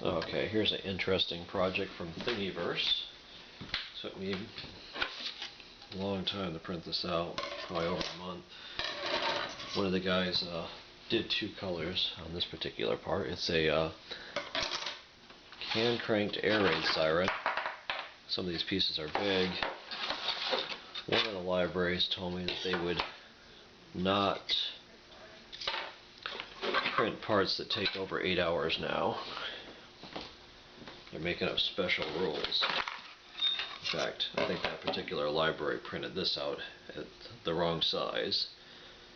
Okay, here's an interesting project from Thingiverse. Took me a long time to print this out, probably over a month. One of the guys did two colors on this particular part. It's a hand-cranked Air Raid Siren. Some of these pieces are big. One of the libraries told me that they would not print parts that take over 8 hours now. They're making up special rules. In fact, I think that particular library printed this out at the wrong size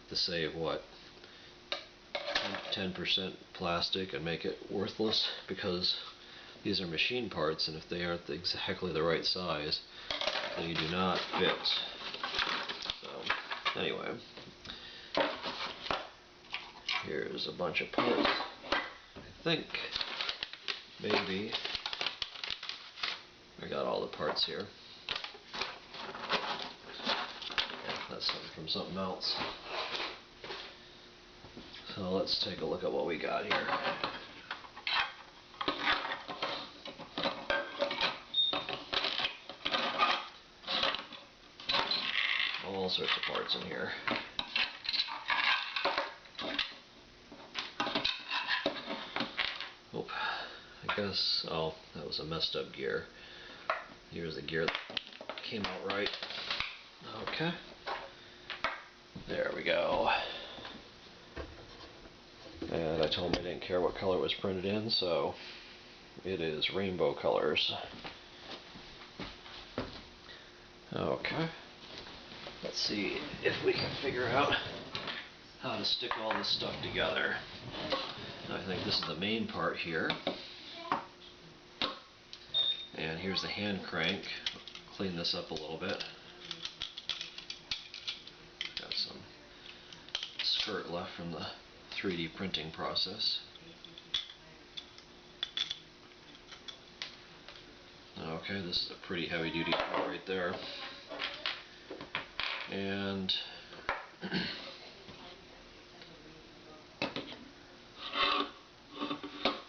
to save, what, 10% plastic and make it worthless, because these are machine parts, and if they aren't exactly the right size, they do not fit. So, anyway, here's a bunch of parts. I think maybe I got all the parts here. That's something from something else. So let's take a look at what we got here. All sorts of parts in here. Oh, I guess, oh, that was a messed up gear. Here's the gear that came out right. Okay. There we go. And I told him I didn't care what color it was printed in, so it is rainbow colors. Okay. Let's see if we can figure out how to stick all this stuff together. I think this is the main part here. And here's the hand crank. Clean this up a little bit. Got some skirt left from the 3D printing process. Okay, this is a pretty heavy duty part right there. And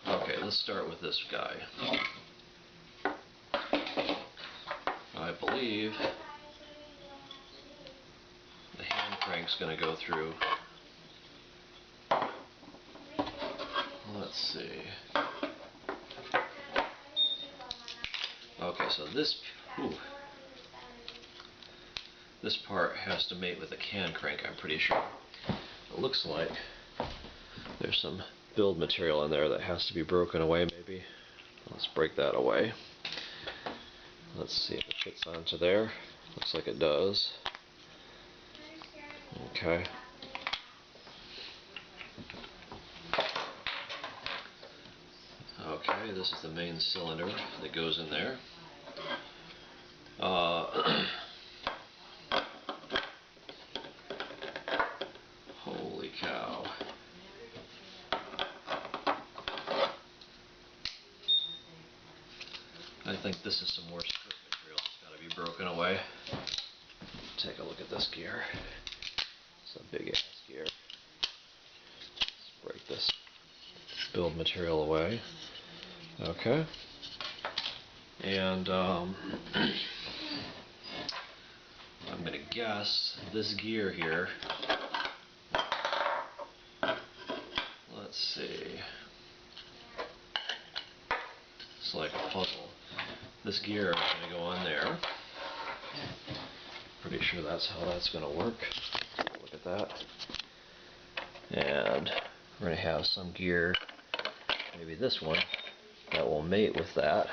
okay, let's start with this guy. I believe the hand crank's going to go through. Let's see. Okay, so this part has to mate with the hand crank, I'm pretty sure. It looks like there's some build material in there that has to be broken away, maybe. Let's break that away. Let's see if it fits onto there. Looks like it does. Okay. Okay, this is the main cylinder that goes in there. Holy cow. I think this is some more skirt material that's got to be broken away. Take a look at this gear. It's a big ass gear. Let's break this build material away. Okay. And I'm going to guess this gear here. Let's see. It's like a puzzle. This gear is going to go on there. Pretty sure that's how that's going to work. Look at that. And we're going to have some gear, maybe this one, that will mate with that.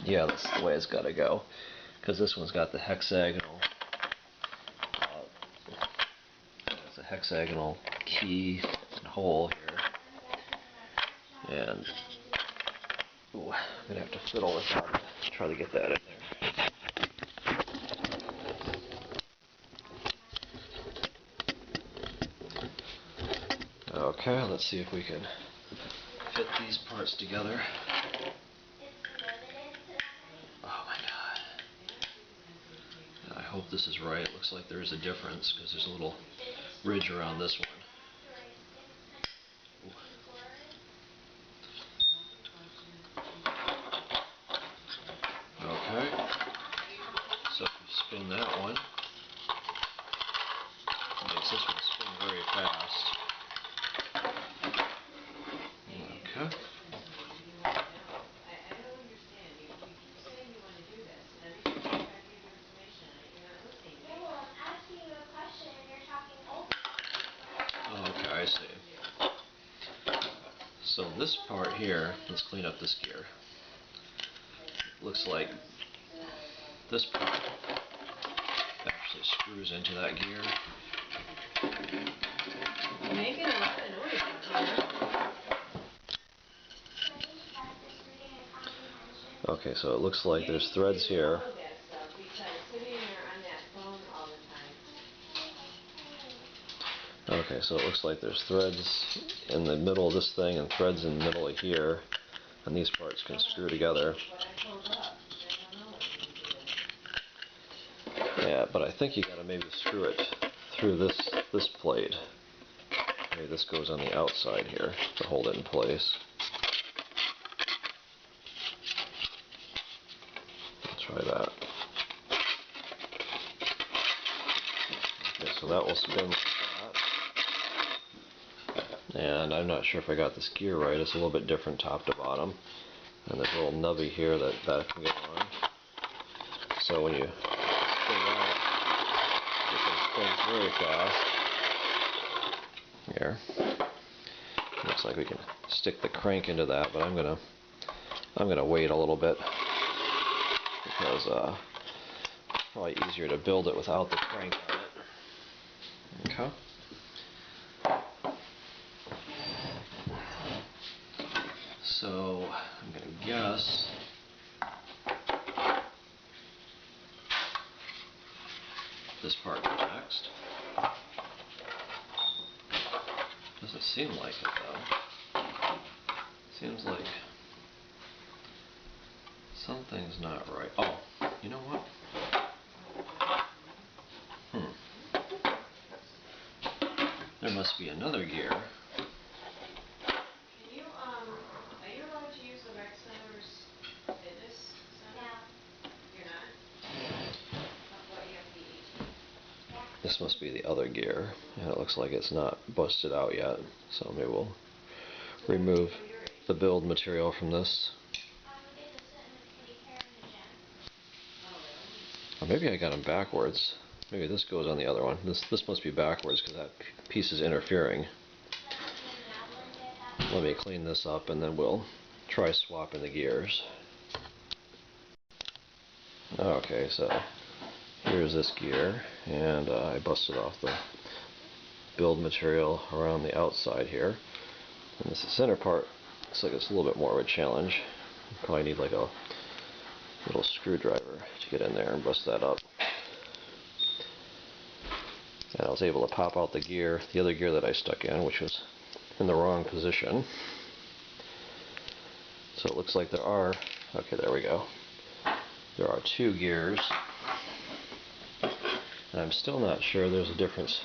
Yeah, that's the way it's got to go. Because this one's got the hexagonal. It's a hexagonal key and hole here. And ooh, I'm going to have to fiddle this out and try to get that in there. Okay, let's see if we can fit these parts together. Oh my god. I hope this is right. It looks like there is a difference because there's a little ridge around this one. this one spin very fast. Okay. Okay, I see. So this part here, let's clean up this gear. Looks like this part actually screws into that gear. Making a lot of noise out here. Okay, so it looks like there's threads here. Okay, so it looks like there's threads in the middle of this thing and threads in the middle of here, and these parts can screw together. Yeah, but I think you gotta maybe screw it through this plate. Maybe this goes on the outside here to hold it in place. Let's try that. Okay, so that will spin like that. And I'm not sure if I got this gear right. It's a little bit different top to bottom. And there's a little nubby here that can go on. So when you spin that, it spins very fast. Here. Looks like we can stick the crank into that, but I'm gonna wait a little bit because it's probably easier to build it without the crank on it. Okay. So I'm gonna guess this part goes next. Doesn't seem like it though. Seems like something's not right. Oh, you know what? There must be another gear. Can you, are you allowed to use the rec center's fitness center? No. You're not? What, you have to be 18? Yeah. This must be the other gear, and it looks like it's not busted out yet, so maybe we'll remove the build material from this. Or maybe I got them backwards. Maybe this goes on the other one. This must be backwards because that piece is interfering. Let me clean this up and then we'll try swapping the gears. Okay, so here's this gear, and I busted off the build material around the outside here. And this center part looks like it's a little bit more of a challenge. You probably need like a little screwdriver to get in there and bust that up. And I was able to pop out the gear, the other gear that I stuck in, which was in the wrong position. So it looks like there are, okay, there we go. There are two gears. And I'm still not sure there's a difference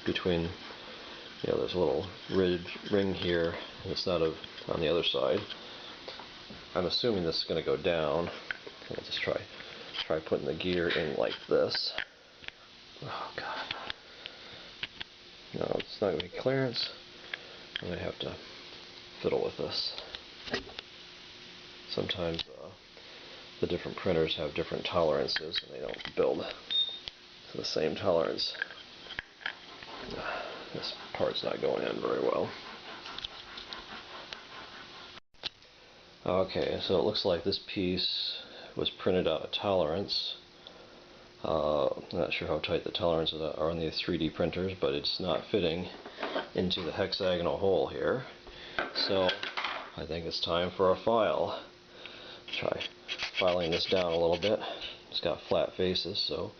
between, you know, there's a little ring here, and it's not on the other side. I'm assuming this is going to go down. I'll just try putting the gear in like this. Oh god. No, it's not going to be clearance. I'm going to have to fiddle with this. Sometimes the different printers have different tolerances and they don't build to the same tolerance. This part's not going in very well. Okay, so it looks like this piece was printed out of tolerance. I'm not sure how tight the tolerances are on these 3D printers, but it's not fitting into the hexagonal hole here. So I think it's time for a file. Try filing this down a little bit. It's got flat faces, so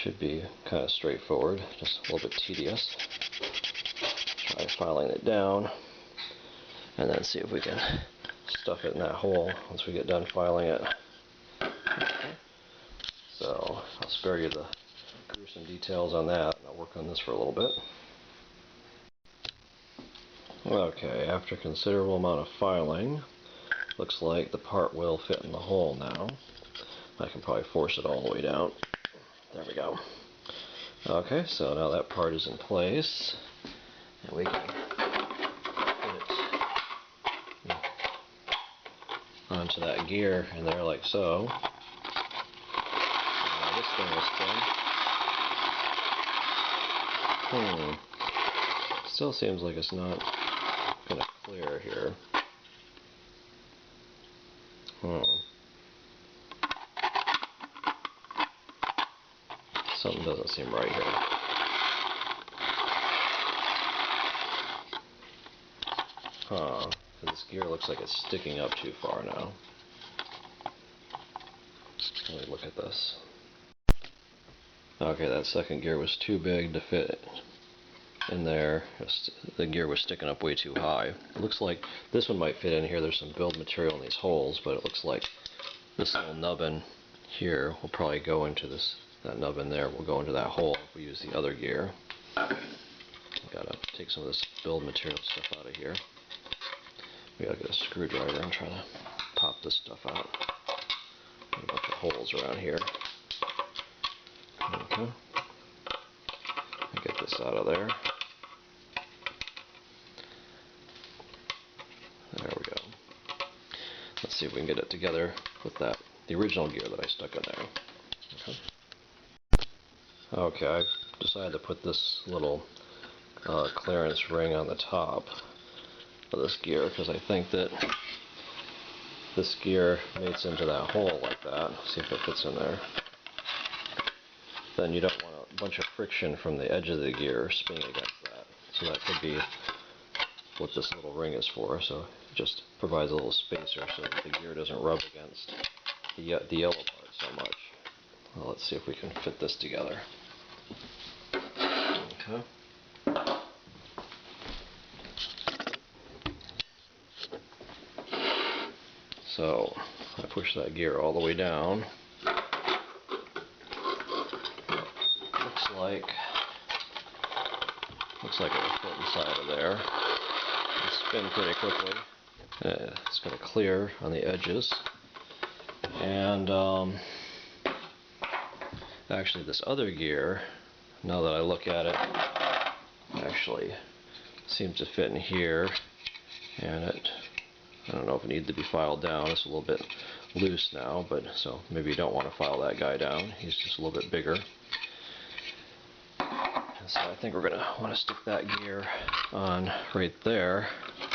should be kind of straightforward, just a little bit tedious. Try filing it down and then see if we can stuff it in that hole once we get done filing it. Okay. So I'll spare you the gruesome details on that. I'll work on this for a little bit. Okay, after a considerable amount of filing, looks like the part will fit in the hole now. I can probably force it all the way down. There we go. Okay, so now that part is in place, and we can put it onto that gear in there like so. Now this thing will spin. Still seems like it's not going to clear here. Something doesn't seem right here. This gear looks like it's sticking up too far now. Let me look at this. Okay, that second gear was too big to fit in there. The gear was sticking up way too high. It looks like this one might fit in here. There's some build material in these holes, but it looks like this little nubbin here will probably go into this. That nubbin there will go into that hole if we use the other gear. Gotta take some of this build material stuff out of here. We gotta get a screwdriver and try to pop this stuff out. A bunch of holes around here. Okay. Get this out of there. There we go. Let's see if we can get it together with the original gear that I stuck in there. Okay, I decided to put this little clearance ring on the top of this gear because I think that this gear mates into that hole like that. See if it fits in there. Then you don't want a bunch of friction from the edge of the gear spinning against that. So that could be what this little ring is for. So it just provides a little spacer so that the gear doesn't rub against the yellow part so much. Well, let's see if we can fit this together. Okay. So I push that gear all the way down. Looks like it will fit inside of there. It'll spin pretty quickly. It's going to clear on the edges. And actually this other gear, now that I look at it, actually seems to fit in here. And I don't know if it needs to be filed down. It's a little bit loose now, but so maybe you don't want to file that guy down. He's just a little bit bigger. So I think we're going to want to stick that gear on right there.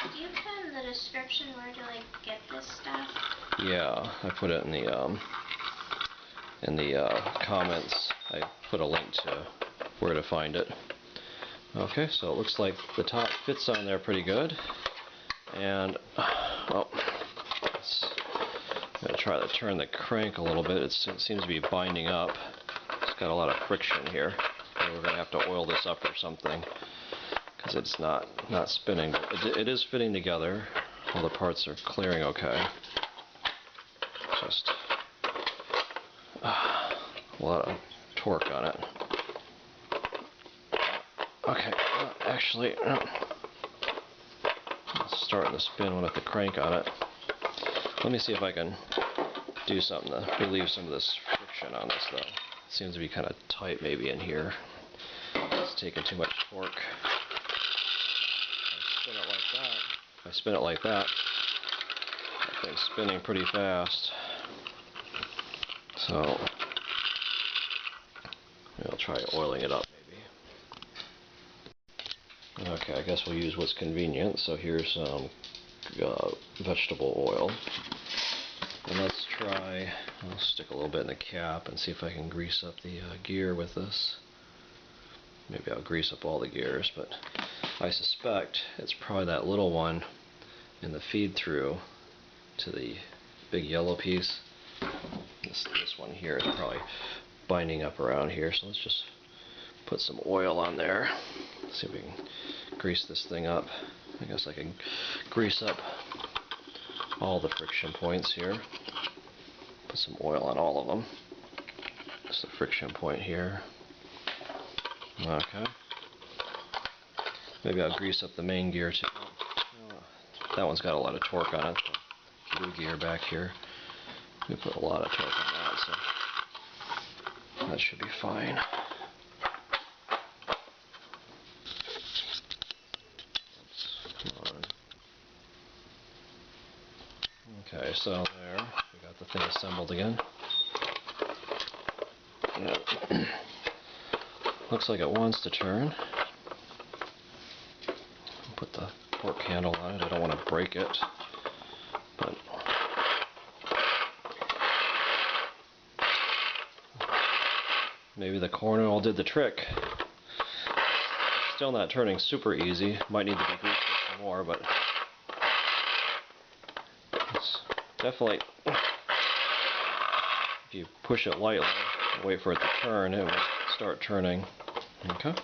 Did you put in the description where to get this stuff? Yeah, I put it in the comments. I put a link to where to find it. Okay, so it looks like the top fits on there pretty good. And well, I'm going to try to turn the crank a little bit. It seems to be binding up. It's got a lot of friction here. We're going to have to oil this up or something because it's not spinning. It is fitting together. All the parts are clearing okay. Just a lot of torque on it. Okay, actually, it's starting to spin with the crank on it. Let me see if I can do something to relieve some of this friction on this though. It seems to be kind of tight maybe in here. It's taking too much torque. If I spin it like that, that thing's spinning pretty fast. So I'll try oiling it up maybe. Okay, I guess we'll use what's convenient. So here's some vegetable oil. And let's try, I'll stick a little bit in the cap and see if I can grease up the gear with this. Maybe I'll grease up all the gears, but I suspect it's probably that little one in the feed through to the big yellow piece. This one here is probably binding up around here, so let's just put some oil on there. See if we can grease this thing up. I guess I can grease up all the friction points here. Put some oil on all of them. That's the friction point here. Okay. Maybe I'll grease up the main gear too. That one's got a lot of torque on it. The blue gear back here. We put a lot of torque on that, so that should be fine. Okay, so there, we got the thing assembled again. Yeah. Looks like it wants to turn. Put the fork handle on it. I don't want to break it, but maybe the corn oil did the trick. Still not turning super easy. Might need to be greased some more, but it's definitely, if you push it lightly, wait for it to turn, it will start turning. Okay.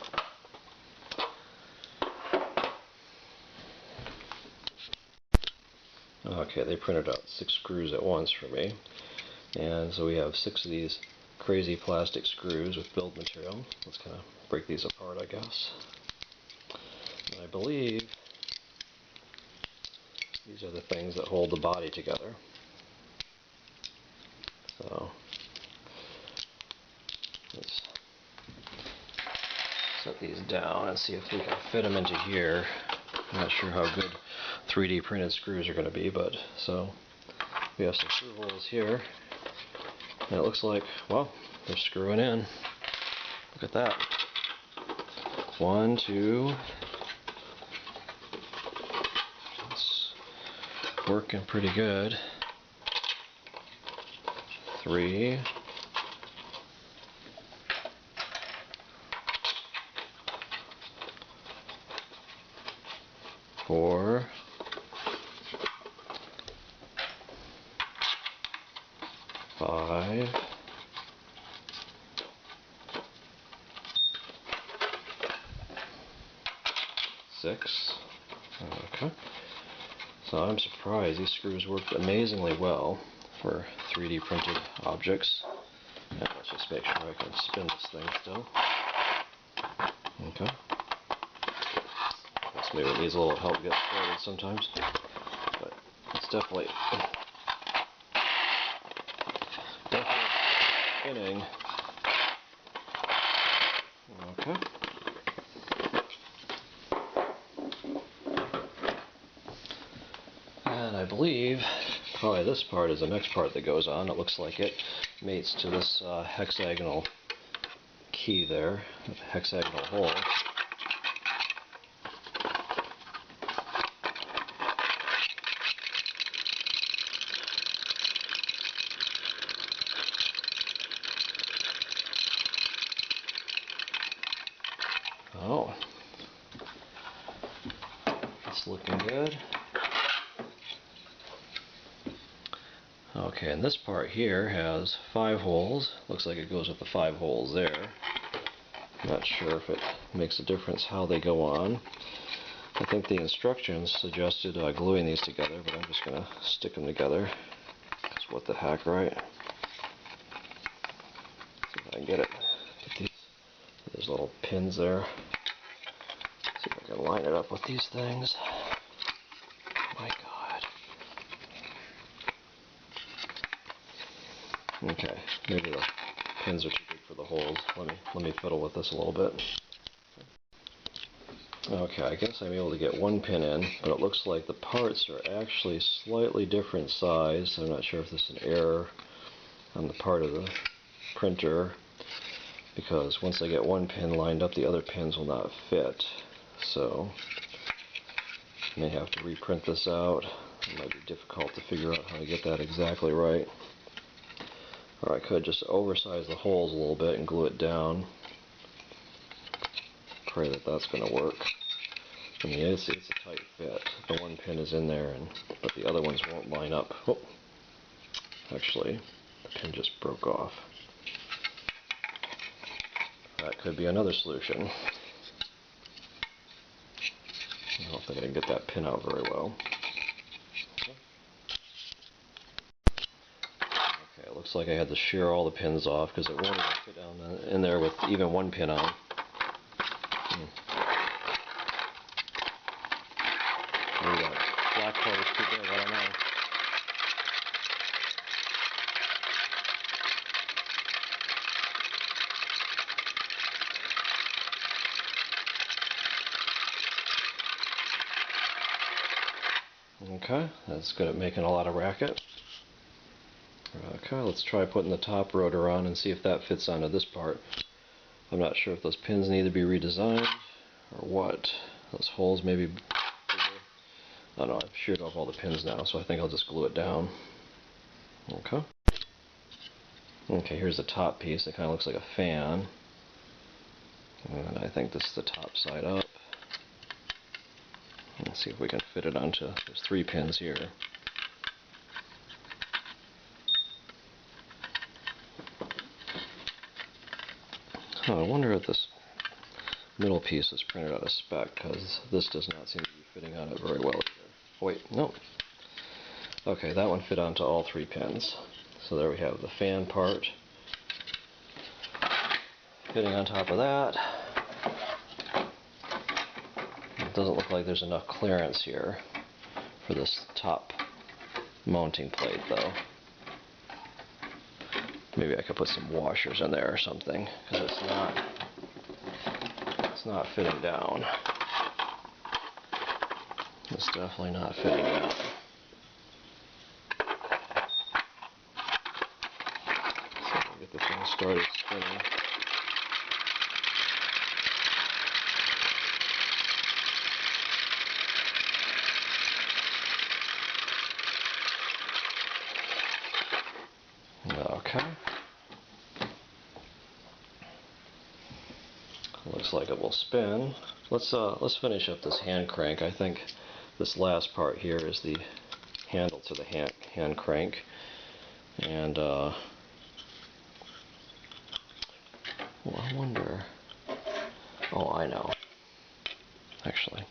Okay, they printed out 6 screws at once for me. And so we have 6 of these crazy plastic screws with build material. Let's kind of break these apart, I guess. And I believe these are the things that hold the body together. So let's set these down and see if we can fit them into here. I'm not sure how good 3D printed screws are going to be, but so we have some screw holes here. And it looks like, well, they're screwing in. Look at that. 1, 2. It's working pretty good. 3. 4. 5. 6. Okay. So I'm surprised these screws worked amazingly well for 3D printed objects. And let's just make sure I can spin this thing still. Okay. Guess maybe it needs a little help getting started sometimes. But it's definitely spinning. Okay. And I believe probably this part is the next part that goes on. It looks like it mates to this hexagonal key there, hexagonal hole. Oh, it's looking good. Okay, and this part here has 5 holes. Looks like it goes with the 5 holes there. Not sure if it makes a difference how they go on. I think the instructions suggested gluing these together, but I'm just going to stick them together. Because what the heck, right? See if I can get it. There's little pins there. See if I can line it up with these things. My God. Okay, maybe the pins are too big for the holes. Let me fiddle with this a little bit. Okay, I guess I'm able to get one pin in, but it looks like the parts are actually slightly different size. I'm not sure if this is an error on the part of the printer, because once I get one pin lined up, the other pins will not fit. So I may have to reprint this out. It might be difficult to figure out how to get that exactly right. Or I could just oversize the holes a little bit and glue it down. Pray that that's going to work. I mean, it's a tight fit. The one pin is in there, but the other ones won't line up. Oh, actually, the pin just broke off. That could be another solution. I don't think I can get that pin out very well. Okay, it looks like I had to shear all the pins off because it won't even fit down in there with even one pin on. Maybe that black part is too big, I don't know. Okay, that's good at making a lot of racket. Okay, let's try putting the top rotor on and see if that fits onto this part. I'm not sure if those pins need to be redesigned or what. Those holes maybe bigger. I don't know, I've sheared off all the pins now, so I think I'll just glue it down. Okay. Okay, here's the top piece. It kind of looks like a fan. And I think this is the top side up. Let's see if we can fit it onto, there's 3 pins here. I wonder if this middle piece is printed out of spec, because this does not seem to be fitting on it very well either. Wait, no. Okay, that one fit onto all 3 pins. So there we have the fan part fitting on top of that. It doesn't look like there's enough clearance here for this top mounting plate though. Maybe I could put some washers in there or something, because it's not fitting down. It's definitely not fitting down. So I'll get the thing started spinning. Okay. Looks like it will spin. Let's finish up this hand crank. I think this last part here is the handle to the hand crank. And well, I wonder. Oh, I know. Actually,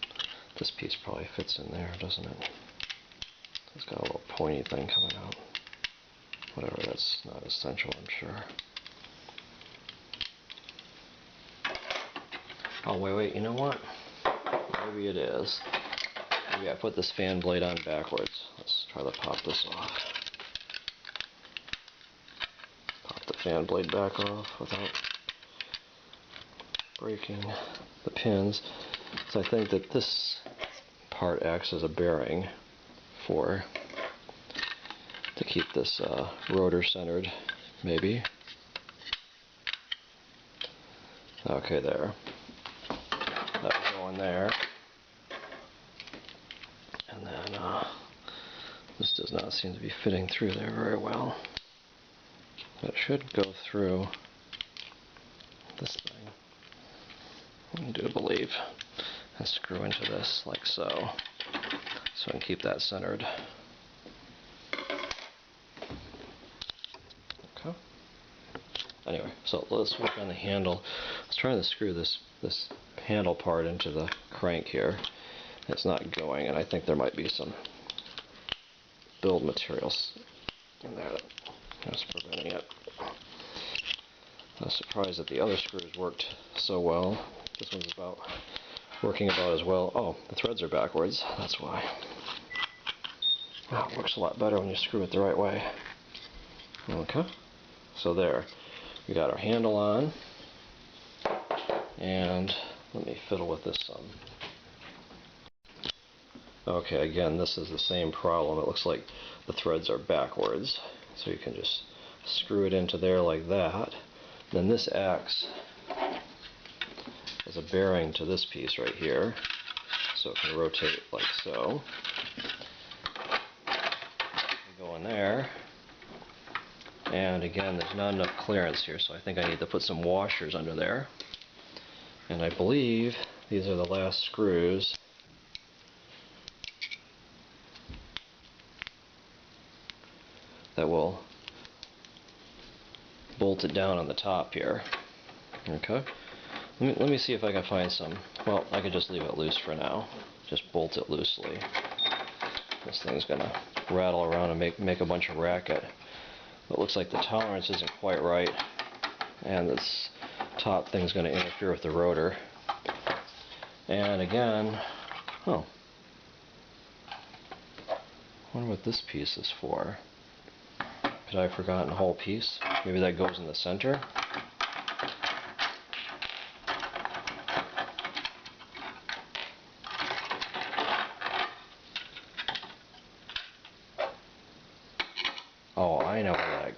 this piece probably fits in there, doesn't it? It's got a little pointy thing coming out. Whatever, that's not essential, I'm sure. Oh, wait, you know what? Maybe it is. Maybe I put this fan blade on backwards. Let's try to pop this off. Pop the fan blade back off without breaking the pins. So I think that this part acts as a bearing to keep this rotor centered, maybe. Okay, there. That was going there. And then this does not seem to be fitting through there very well. It should go through this thing, I do believe, and screw into this like so, so I can keep that centered. Okay. Anyway, so let's work on the handle. I was trying to screw this handle part into the crank here. It's not going, and I think there might be some build materials in there that's preventing it. I was surprised that the other screws worked so well. This one's working about as well. Oh, the threads are backwards. That's why. It works a lot better when you screw it the right way. Okay. So there. We got our handle on. And let me fiddle with this some. Okay, again, this is the same problem. It looks like the threads are backwards. So you can just screw it into there like that. Then this acts as a bearing to this piece right here. So it can rotate like so. Go in there. And again, there's not enough clearance here, so I think I need to put some washers under there. And I believe these are the last screws that will bolt it down on the top here. Okay. Let me see if I can find some. Well, I could just leave it loose for now. Just bolt it loosely. This thing's gonna rattle around and make a bunch of racket. It looks like the tolerance isn't quite right, and this top thing's going to interfere with the rotor. And again, oh, I wonder what this piece is for. Could I have forgotten a whole piece? Maybe that goes in the center.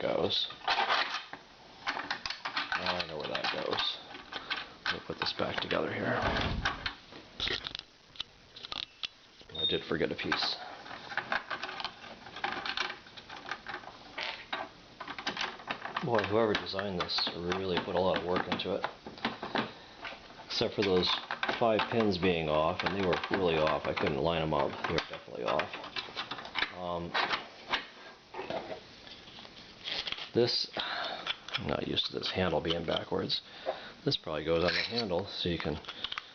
goes. I know where that goes. Let me put this back together here. I did forget a piece. Boy, whoever designed this really put a lot of work into it. Except for those 5 pins being off, and they were really off. I couldn't line them up. They were definitely off. This, I'm not used to this handle being backwards. This probably goes on the handle, so you can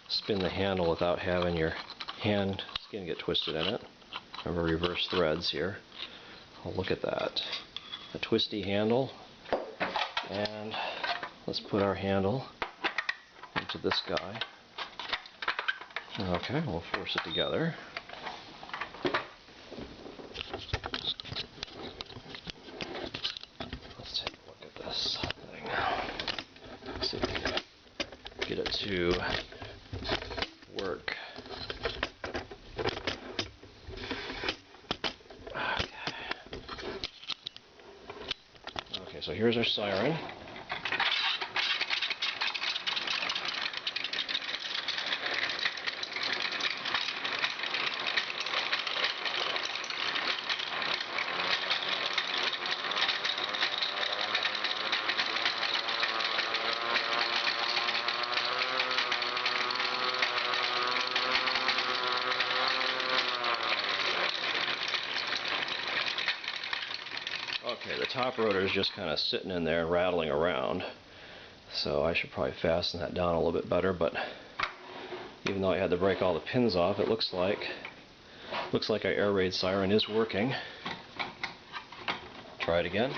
spin the handle without having your hand skin get twisted in it. Remember, reverse threads here. Oh, look at that. A twisty handle. And let's put our handle into this guy. Okay, we'll force it together. Let's take a look at this thing. Let's see if we can get it to work. Okay, so here's our siren. Okay, the top rotor is just kind of sitting in there rattling around, so I should probably fasten that down a little bit better, but even though I had to break all the pins off, it looks like our Air Raid Siren is working. Try it again.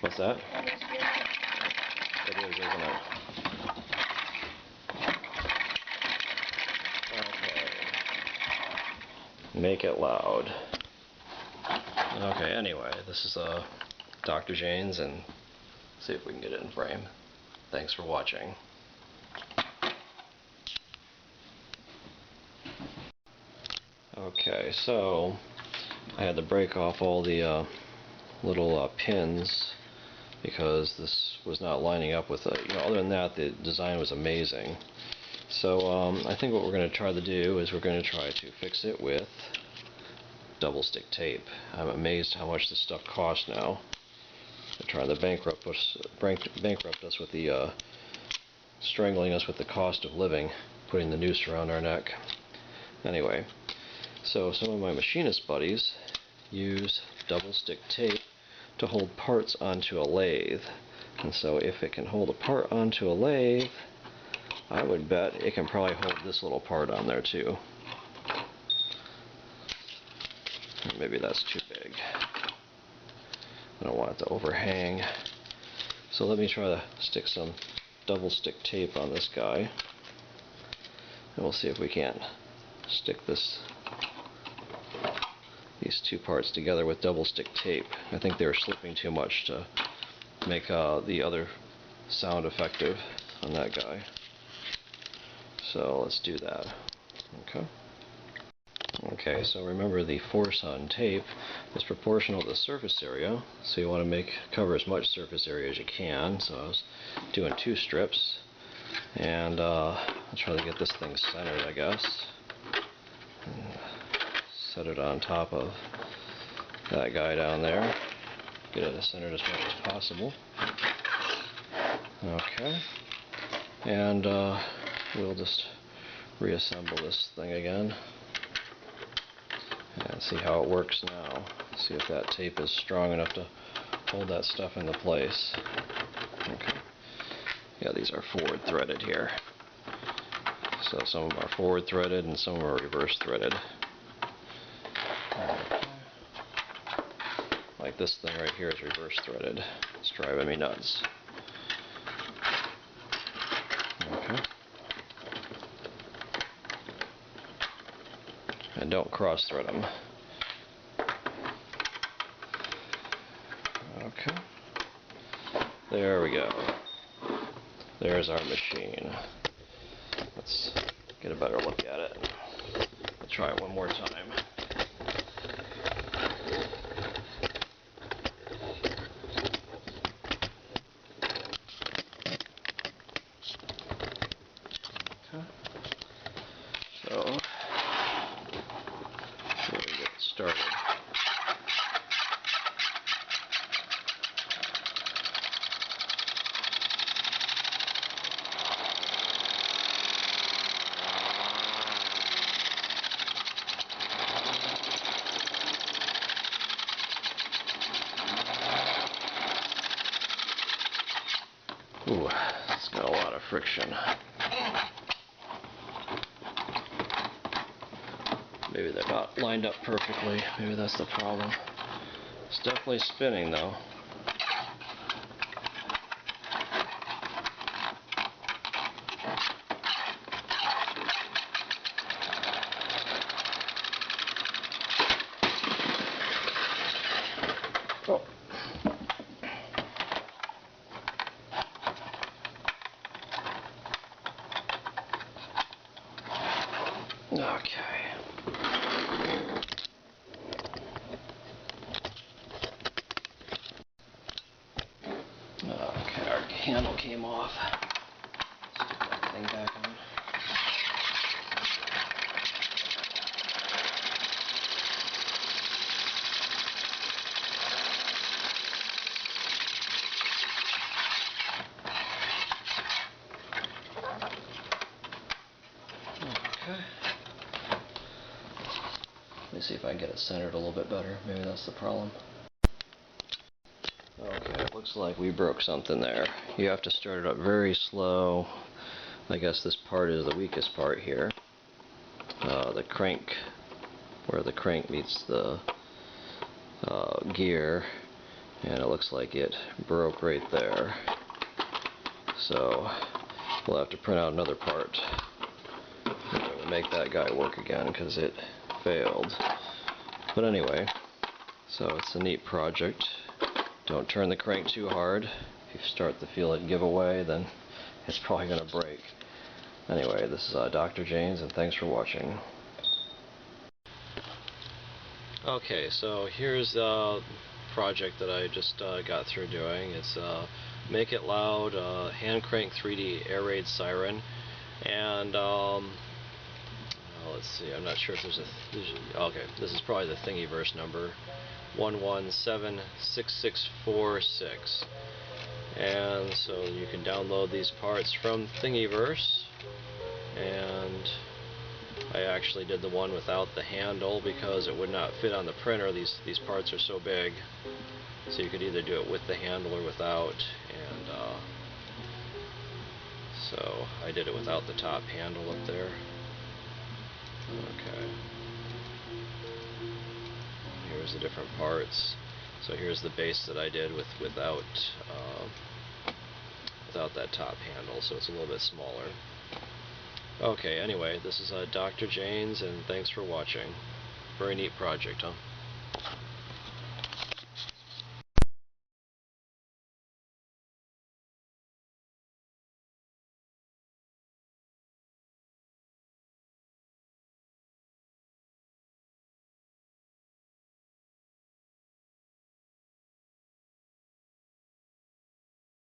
What's that? It is, isn't it? Okay. Make it loud. Okay, anyway, this is Dr. Jane's, and see if we can get it in frame. Thanks for watching. Okay, so I had to break off all the little pins because this was not lining up with other than that, the design was amazing. So I think what we're going to try to do is we're going to try to fix it with double stick tape. I'm amazed how much this stuff costs now. They're trying to bankrupt us with the strangling us with the cost of living, putting the noose around our neck. Anyway, so some of my machinist buddies use double stick tape to hold parts onto a lathe, and so if it can hold a part onto a lathe, I would bet it can probably hold this little part on there too. Maybe that's too big. I don't want it to overhang. So let me try to stick some double stick tape on this guy, and we'll see if we can't stick these two parts together with double stick tape. I think they were slipping too much to make the other sound effective on that guy. So let's do that. Okay, so remember the force on tape is proportional to the surface area, so you want to cover as much surface area as you can. So I was doing 2 strips, and I'll try to get this thing centered, I guess. Set it on top of that guy down there. Get it centered as much as possible. Okay. And we'll just reassemble this thing again and see how it works now. See if that tape is strong enough to hold that stuff into place. Okay. Yeah, these are forward threaded here. So some of them are forward threaded and some are reverse threaded. Like like this thing right here is reverse threaded. It's driving me nuts. Okay. And don't cross thread them. Okay. There we go. There's our machine. Let's get a better look at it. I'll try it one more time. Okay. So, before we get started, ooh, it's got a lot of friction. Maybe they're not lined up perfectly. Maybe that's the problem. It's definitely spinning though. Oh. Okay. Okay, our handle came off. Let's put that thing back on. Okay. Let me see if I can get it centered a little bit better. Maybe that's the problem. Okay, it looks like we broke something there. You have to start it up very slow. I guess this part is the weakest part here. The crank, where the crank meets the gear, and it looks like it broke right there. So we'll have to print out another part to make that guy work again because it failed. But anyway, so it's a neat project. Don't turn the crank too hard. If you start to feel it give away, then it's probably going to break. Anyway, this is Dr. Janes, and thanks for watching. Okay, so here's the project that I just got through doing. It's Make It Loud, hand crank 3D Air Raid Siren, and let's see, I'm not sure if there's okay, this is probably the Thingiverse number, 11766646, and so you can download these parts from Thingiverse, and I actually did the one without the handle because it would not fit on the printer. These parts are so big, so you could either do it with the handle or without, and so I did it without the top handle up there. Okay. Here's the different parts. So here's the base that I did without that top handle, so it's a little bit smaller. Okay, anyway, this is Dr. Janes, and thanks for watching. Very neat project, huh?